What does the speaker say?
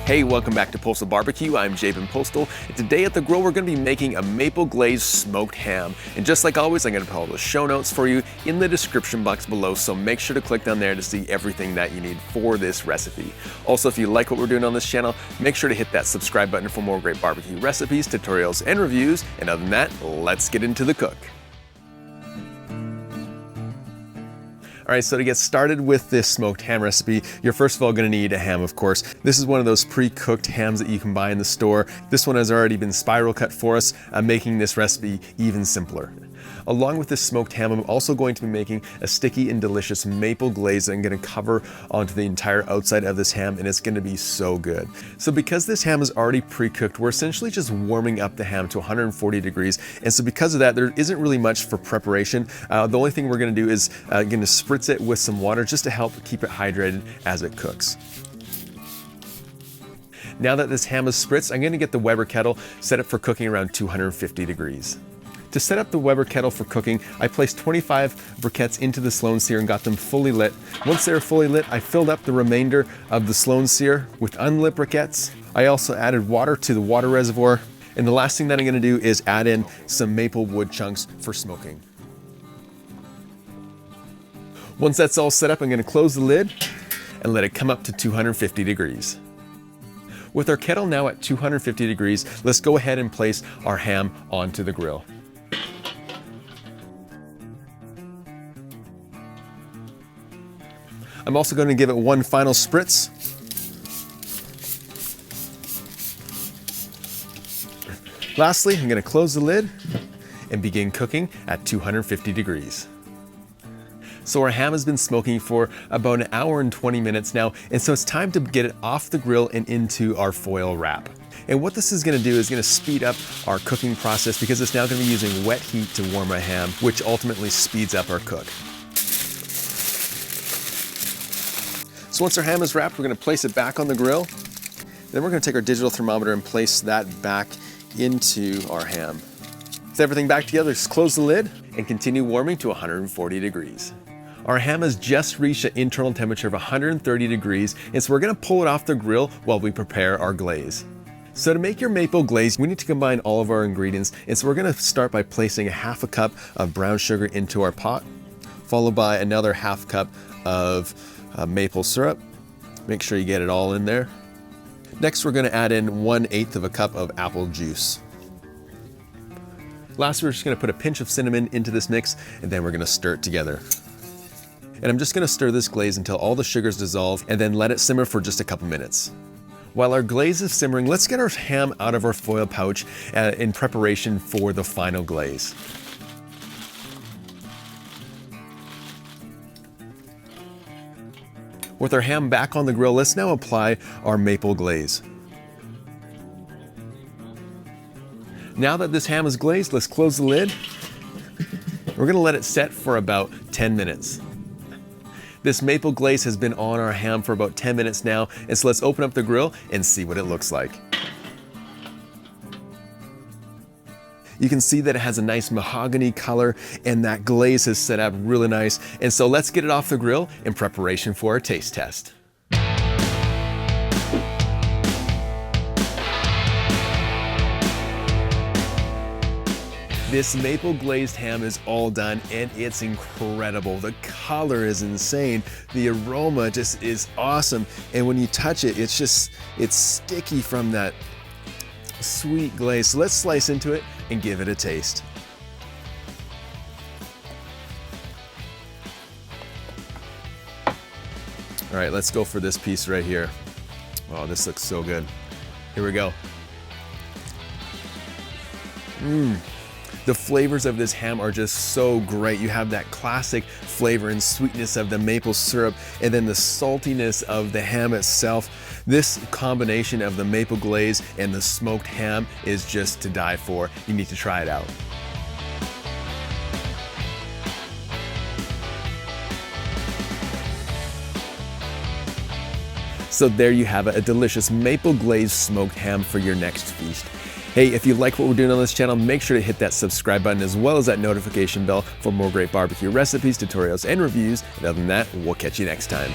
Hey, welcome back to Postal Barbecue. I'm Jabin Postal, and today at the grill we're going to be making a maple glazed smoked ham. And just like always, I'm going to put all the show notes for you in the description box below, so make sure to click down there to see everything that you need for this recipe. Also, if you like what we're doing on this channel, make sure to hit that subscribe button for more great barbecue recipes, tutorials, and reviews. And other than that, let's get into the cook. All right, so to get started with this smoked ham recipe, you're first of all gonna need a ham, of course. This is one of those pre-cooked hams that you can buy in the store. This one has already been spiral cut for us, making this recipe even simpler. Along with this smoked ham, I'm also going to be making a sticky and delicious maple glaze that I'm gonna cover onto the entire outside of this ham, and it's gonna be so good. So because this ham is already pre-cooked, we're essentially just warming up the ham to 140 degrees. And so because of that, there isn't really much for preparation. The only thing we're gonna do is gonna spritz it with some water just to help keep it hydrated as it cooks. Now that this ham is spritzed, I'm gonna get the Weber kettle set up for cooking around 250 degrees. To set up the Weber kettle for cooking, I placed 25 briquettes into the Sloan Sear and got them fully lit. Once they were fully lit, I filled up the remainder of the Sloan Sear with unlit briquettes. I also added water to the water reservoir. And the last thing that I'm gonna do is add in some maple wood chunks for smoking. Once that's all set up, I'm gonna close the lid and let it come up to 250 degrees. With our kettle now at 250 degrees, let's go ahead and place our ham onto the grill. I'm also going to give it one final spritz. Lastly, I'm going to close the lid and begin cooking at 250 degrees. So our ham has been smoking for about an hour and 20 minutes now, and so it's time to get it off the grill and into our foil wrap. And what this is gonna do is gonna speed up our cooking process because it's now gonna be using wet heat to warm our ham, which ultimately speeds up our cook. So once our ham is wrapped, we're gonna place it back on the grill. Then we're gonna take our digital thermometer and place that back into our ham. With everything back together, just close the lid and continue warming to 140 degrees. Our ham has just reached an internal temperature of 130 degrees, and so we're gonna pull it off the grill while we prepare our glaze. So to make your maple glaze, we need to combine all of our ingredients, and so we're gonna start by placing a half a cup of brown sugar into our pot, followed by another half cup of maple syrup. Make sure you get it all in there. Next, we're gonna add in 1/8 of a cup of apple juice. Last, we're just gonna put a pinch of cinnamon into this mix, and then we're gonna stir it together. And I'm just gonna stir this glaze until all the sugars dissolve, and then let it simmer for just a couple minutes. While our glaze is simmering, let's get our ham out of our foil pouch in preparation for the final glaze. With our ham back on the grill, let's now apply our maple glaze. Now that this ham is glazed, let's close the lid. We're gonna let it set for about 10 minutes. This maple glaze has been on our ham for about 10 minutes now, and so let's open up the grill and see what it looks like. You can see that it has a nice mahogany color, and that glaze has set up really nice. And so let's get it off the grill in preparation for a taste test. This maple glazed ham is all done, and it's incredible. The color is insane. The aroma just is awesome. And when you touch it, it's sticky from that sweet glaze. So let's slice into it and give it a taste. All right, let's go for this piece right here. Oh, this looks so good. Here we go. The flavors of this ham are just so great. You have that classic flavor and sweetness of the maple syrup, and then the saltiness of the ham itself. This combination of the maple glaze and the smoked ham is just to die for. You need to try it out. So there you have it, a delicious maple glazed smoked ham for your next feast. Hey, if you like what we're doing on this channel, make sure to hit that subscribe button as well as that notification bell for more great barbecue recipes, tutorials, and reviews. And other than that, we'll catch you next time.